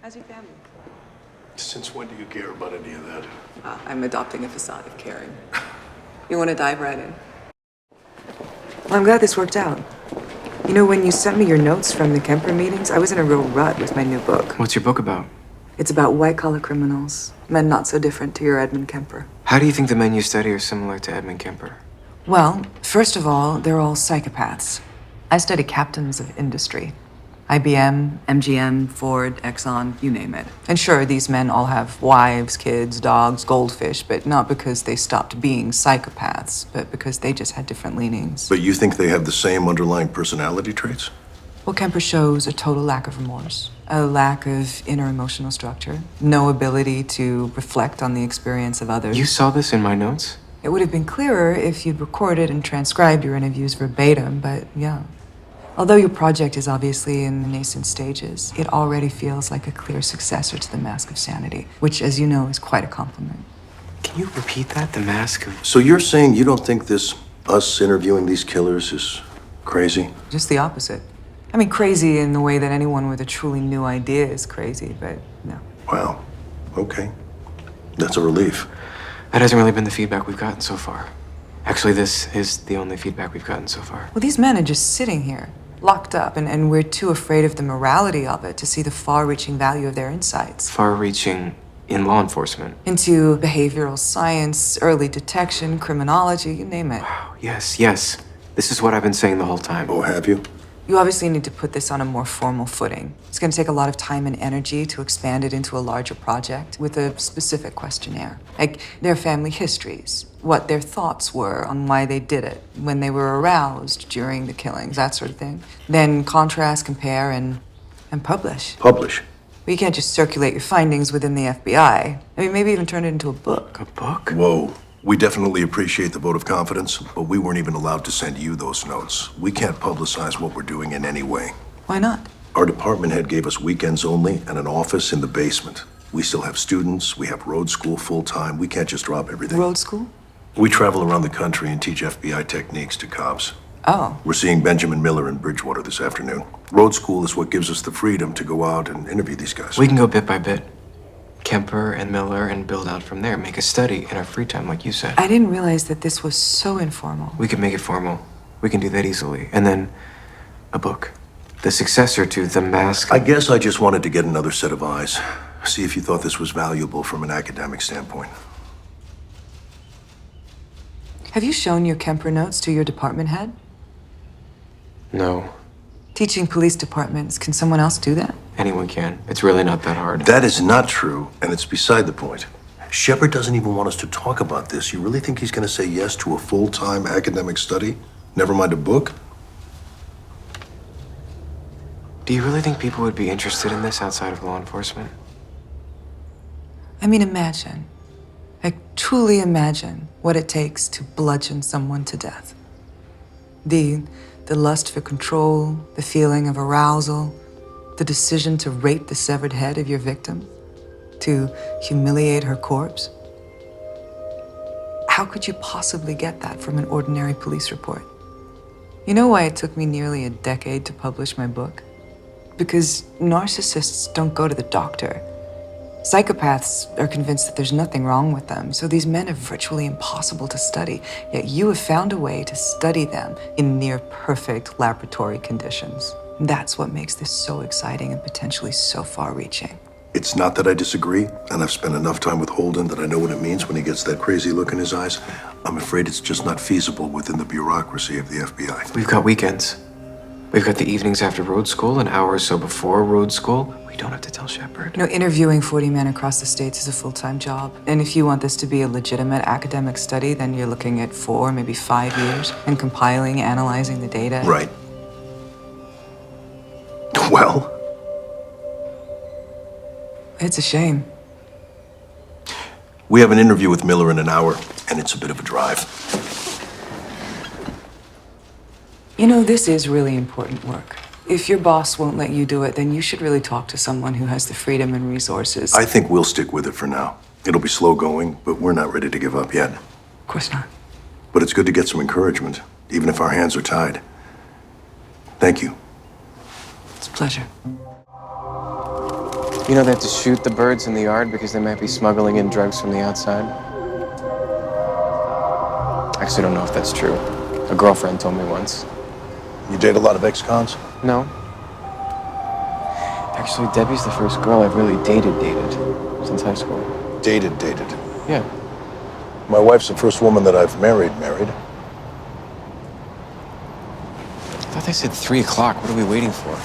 How's your family? Since when do you care about any of that? I'm adopting a facade of caring. You want to dive right in? Well, I'm glad this worked out. You know, when you sent me your notes from the Kemper meetings, I was in a real rut with my new book. What's your book about? It's about white-collar criminals, men not so different to your Edmund Kemper. How do you think the men you study are similar to Edmund Kemper? Well, first of all, they're all psychopaths. I study captains of industry. IBM, MGM, Ford, Exxon, you name it. And sure, these men all have wives, kids, dogs, goldfish, but not because they stopped being psychopaths, but because they just had different leanings. But you think they have the same underlying personality traits? Well, Kemper shows a total lack of remorse, a lack of inner emotional structure, no ability to reflect on the experience of others. You saw this in my notes? It would have been clearer if you'd recorded and transcribed your interviews verbatim, but yeah. Although your project is obviously in the nascent stages, it already feels like a clear successor to The Mask of Sanity, which, as you know, is quite a compliment. Can you repeat that? The Mask of... So you're saying you don't think us interviewing these killers is crazy? Just the opposite. I mean, crazy in the way that anyone with a truly new idea is crazy, but no. Wow. Okay. That's a relief. That hasn't really been the feedback we've gotten so far. Actually, this is the only feedback we've gotten so far. Well, these men are just sitting here, locked up, and we're too afraid of the morality of it to see the far-reaching value of their insights. Far-reaching in law enforcement. Into behavioral science, early detection, criminology, you name it. Wow, yes. This is what I've been saying the whole time. Oh, have you? You obviously need to put this on a more formal footing. It's going to take a lot of time and energy to expand it into a larger project with a specific questionnaire. Like their family histories, what their thoughts were on why they did it, when they were aroused during the killings, that sort of thing. Then contrast, compare, and publish. Publish? But you can't just circulate your findings within the FBI. I mean, maybe even turn it into a book. A book? Whoa. We definitely appreciate the vote of confidence, but we weren't even allowed to send you those notes. We can't publicize what we're doing in any way. Why not? Our department head gave us weekends only and an office in the basement. We still have students, we have road school full-time. We can't just drop everything. Road school? We travel around the country and teach FBI techniques to cops. Oh. We're seeing Benjamin Miller in Bridgewater this afternoon. Road school is what gives us the freedom to go out and interview these guys. We can go bit by bit. Kemper and Miller and build out from there. Make a study in our free time, like you said. I didn't realize that this was so informal. We can make it formal. We can do that easily. And then a book. The successor to The Mask. I guess I just wanted to get another set of eyes. See if you thought this was valuable from an academic standpoint. Have you shown your Kemper notes to your department head? No. Teaching police departments, can someone else do that? Anyone can. It's really not that hard. That is not true, and it's beside the point. Shepard doesn't even want us to talk about this. You really think he's going to say yes to a full-time academic study? Never mind a book? Do you really think people would be interested in this outside of law enforcement? I mean, imagine. Like, truly imagine what it takes to bludgeon someone to death. The lust for control, the feeling of arousal, the decision to rape the severed head of your victim, to humiliate her corpse. How could you possibly get that from an ordinary police report? You know why it took me nearly a decade to publish my book? Because narcissists don't go to the doctor. Psychopaths are convinced that there's nothing wrong with them, so these men are virtually impossible to study, yet you have found a way to study them in near-perfect laboratory conditions. That's what makes this so exciting and potentially so far-reaching. It's not that I disagree, and I've spent enough time with Holden that I know what it means when he gets that crazy look in his eyes. I'm afraid it's just not feasible within the bureaucracy of the FBI. We've got weekends. We've got the evenings after road school, an hour or so before road school. We don't have to tell Shepard. You know, interviewing 40 men across the states is a full-time job. And if you want this to be a legitimate academic study, then you're looking at 4, maybe 5 years, and compiling, analyzing the data. Right. Well? It's a shame. We have an interview with Miller in an hour, and it's a bit of a drive. You know, this is really important work. If your boss won't let you do it, then you should really talk to someone who has the freedom and resources. I think we'll stick with it for now. It'll be slow going, but we're not ready to give up yet. Of course not. But it's good to get some encouragement, even if our hands are tied. Thank you. It's a pleasure. You know they have to shoot the birds in the yard because they might be smuggling in drugs from the outside? Actually, I don't know if that's true. A girlfriend told me once. You date a lot of ex-cons? No. Actually, Debbie's the first girl I've really dated since high school. Dated. Yeah. My wife's the first woman that I've married. I thought they said 3 o'clock. What are we waiting for?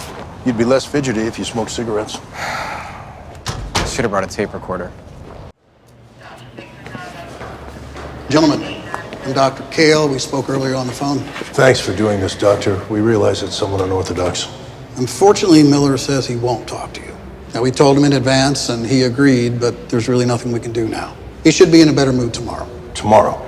You'd be less fidgety if you smoked cigarettes. Should have brought a tape recorder. Gentlemen, I'm Dr. Kale. We spoke earlier on the phone. Thanks for doing this, Doctor. We realize it's somewhat unorthodox. Unfortunately, Miller says he won't talk to you. Now, we told him in advance, and he agreed, but there's really nothing we can do now. He should be in a better mood tomorrow. Tomorrow?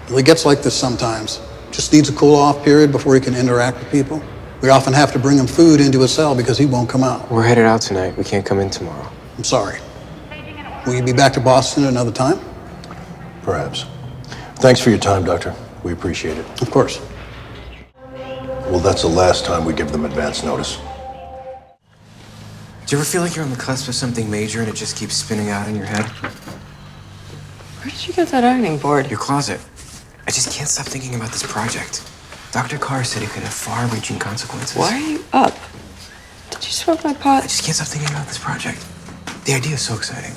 Well, he gets like this sometimes. Just needs a cool-off period before he can interact with people. We often have to bring him food into his cell because he won't come out. We're headed out tonight. We can't come in tomorrow. I'm sorry. Will you be back to Boston another time? Perhaps. Thanks for your time, Doctor. We appreciate it. Of course. Well, that's the last time we give them advance notice. Do you ever feel like you're on the cusp of something major and it just keeps spinning out in your head? Where did you get that ironing board? Your closet. I just can't stop thinking about this project. Dr. Carr said it could have far-reaching consequences. Why are you up? Did you smoke my I pot? just can't stop thinking about this project. The idea is so exciting.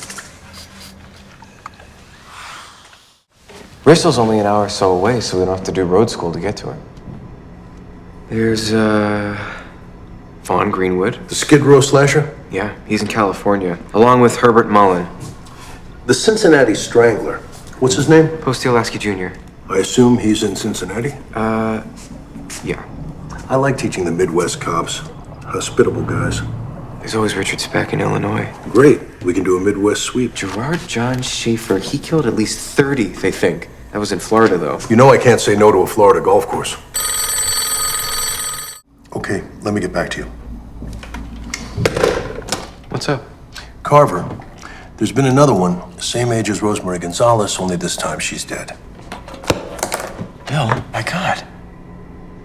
Bristol's only an hour or so away, so we don't have to do road school to get to it. There's, Vaughn Greenwood. The Skid Row slasher? Yeah, he's in California, along with Herbert Mullen. The Cincinnati Strangler. What's his name? Postiolaski Jr. I assume he's in Cincinnati? Yeah. I like teaching the Midwest cops. Hospitable guys. There's always Richard Speck in Illinois. Great. We can do a Midwest sweep. Gerard John Schaefer, he killed at least 30, they think. That was in Florida, though. You know I can't say no to a Florida golf course. Okay, let me get back to you. What's up? Carver, there's been another one, same age as Rosemary Gonzalez, only this time she's dead. Bill, my God.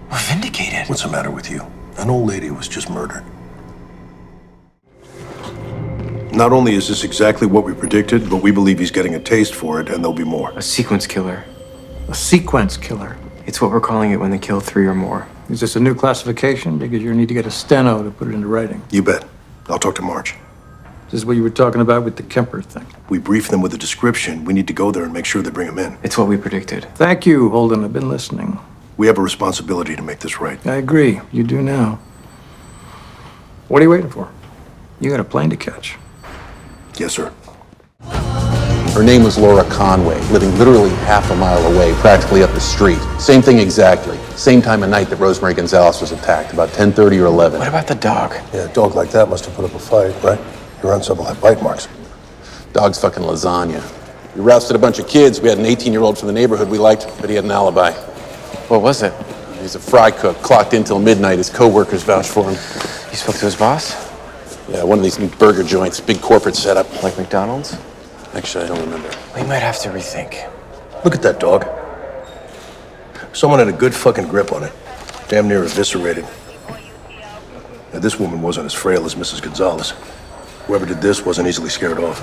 We're vindicated. What's the matter with you? An old lady was just murdered. Not only is this exactly what we predicted, but we believe he's getting a taste for it, and there'll be more. A sequence killer. A sequence killer. It's what we're calling it when they kill 3 or more. Is this a new classification? Because you need to get a steno to put it into writing. You bet. I'll talk to Marge. This is what you were talking about with the Kemper thing. We brief them with a description. We need to go there and make sure they bring him in. It's what we predicted. Thank you, Holden. I've been listening. We have a responsibility to make this right. I agree. You do now. What are you waiting for? You got a plane to catch. Yes, sir. Her name was Laura Conway, living literally half a mile away, practically up the street. Same thing exactly. Same time of night that Rosemary Gonzalez was attacked, about 10:30 or 11. What about the dog? Yeah, a dog like that must have put up a fight, right? Your aunt will have bite marks. Dog's fucking lasagna. We rousted a bunch of kids. We had an 18-year-old from the neighborhood we liked, but he had an alibi. What was it? He's a fry cook, clocked in till midnight. His co-workers vouched for him. You spoke to his boss? Yeah, one of these new burger joints, big corporate setup. Like McDonald's? Actually, I don't remember. We might have to rethink. Look at that dog. Someone had a good fucking grip on it. Damn near eviscerated. Now, this woman wasn't as frail as Mrs. Gonzalez. Whoever did this wasn't easily scared off.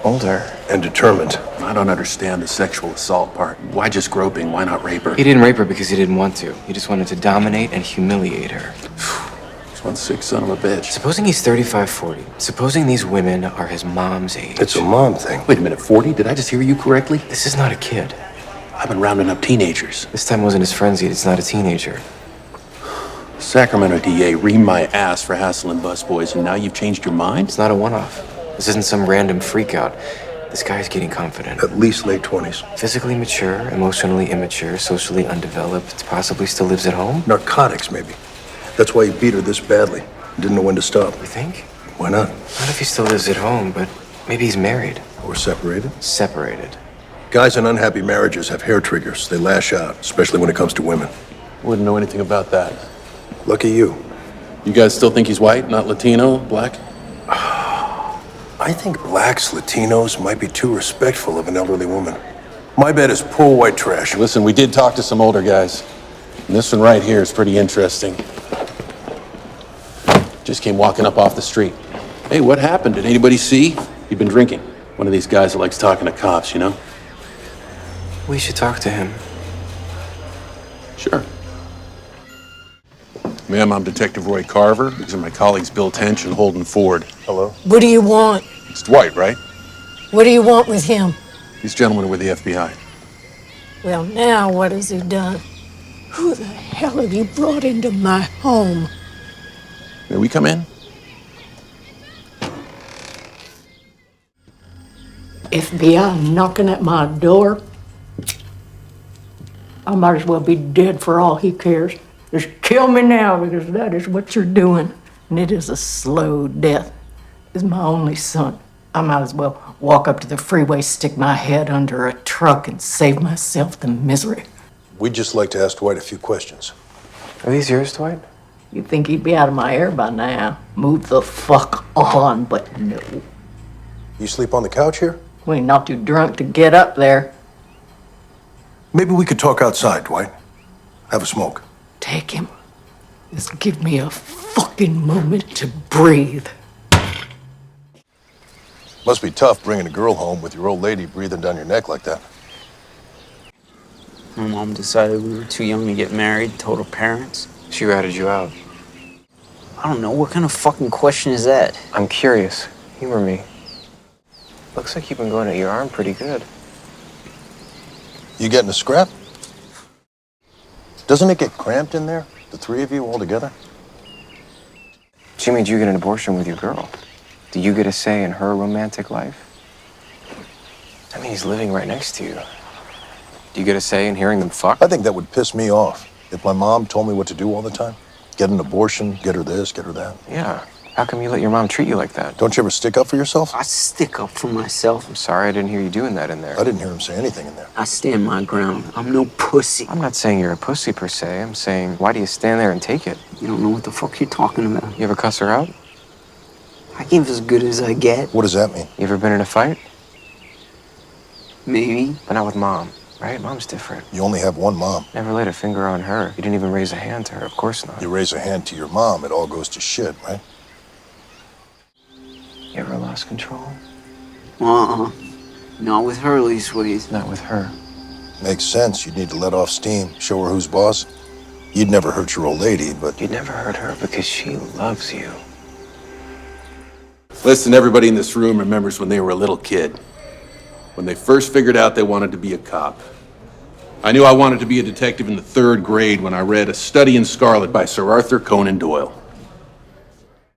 Older. And determined. I don't understand the sexual assault part. Why just groping? Why not rape her? He didn't rape her because he didn't want to. He just wanted to dominate and humiliate her. He's one sick son of a bitch. Supposing he's 35, 40. Supposing these women are his mom's age. It's a mom thing. Wait a minute, 40? Did I just hear you correctly? This is not a kid. I've been rounding up teenagers. This time wasn't his frenzied. It's not a teenager. Sacramento DA reamed my ass for hassling busboys, and now you've changed your mind? It's not a one-off. This isn't some random freakout. This guy's getting confident. At least late 20s. Physically mature, emotionally immature, socially undeveloped, possibly still lives at home? Narcotics, maybe. That's why he beat her this badly. Didn't know when to stop. You think? Why not? Not if he still lives at home, but maybe he's married. Or separated. Separated. Guys in unhappy marriages have hair triggers. They lash out, especially when it comes to women. Wouldn't know anything about that. Lucky you. You guys still think he's white, not Latino, black? I think blacks, Latinos might be too respectful of an elderly woman. My bet is poor white trash. Listen, we did talk to some older guys. And this one right here is pretty interesting. Just came walking up off the street. Hey, what happened? Did anybody see? He'd been drinking. One of these guys that likes talking to cops, you know? We should talk to him. Sure. Ma'am, I'm Detective Roy Carver. These are my colleagues Bill Tench and Holden Ford. Hello. What do you want? It's Dwight, right? What do you want with him? These gentlemen are with the FBI. Well, now what has he done? Who the hell have you brought into my home? May we come in? FBI knocking at my door? I might as well be dead for all he cares. Just kill me now, because that is what you're doing. And it is a slow death. He's my only son. I might as well walk up to the freeway, stick my head under a truck, and save myself the misery. We'd just like to ask Dwight a few questions. Are these yours, Dwight? You'd think he'd be out of my hair by now. Move the fuck on, but no. You sleep on the couch here? We ain't not too drunk to get up there. Maybe we could talk outside, Dwight. Have a smoke. Take him. Just give me a fucking moment to breathe. Must be tough bringing a girl home with your old lady breathing down your neck like that. My mom decided we were too young to get married, told her parents. She ratted you out. I don't know, what kind of fucking question is that? I'm curious. Humor me. Looks like you've been going at your arm pretty good. You getting a scrap? Doesn't it get cramped in there? The three of you all together? She made you get an abortion with your girl. Do you get a say in her romantic life? I mean, he's living right next to you. Do you get a say in hearing them fuck? I think that would piss me off if my mom told me what to do all the time. Get an abortion, get her this, get her that. Yeah. How come you let your mom treat you like that? Don't you ever stick up for yourself? I stick up for myself. I'm sorry I didn't hear you doing that in there. I didn't hear him say anything in there. I stand my ground. I'm no pussy. I'm not saying you're a pussy per se. I'm saying, why do you stand there and take it? You don't know what the fuck you're talking about. You ever cuss her out? I give as good as I get. What does that mean? You ever been in a fight? Maybe. But not with mom, right? Mom's different. You only have one mom. Never laid a finger on her. You didn't even raise a hand to her. Of course not. You raise a hand to your mom, it all goes to shit, right? You ever lost control? Not with her, leastways. Not with her. Makes sense. You'd need to let off steam, show her who's boss. You'd never hurt your old lady, but You'd never hurt her because she loves you. Listen, everybody in this room remembers when they were a little kid. When they first figured out they wanted to be a cop. I knew I wanted to be a detective in the 3rd grade when I read A Study in Scarlet by Sir Arthur Conan Doyle.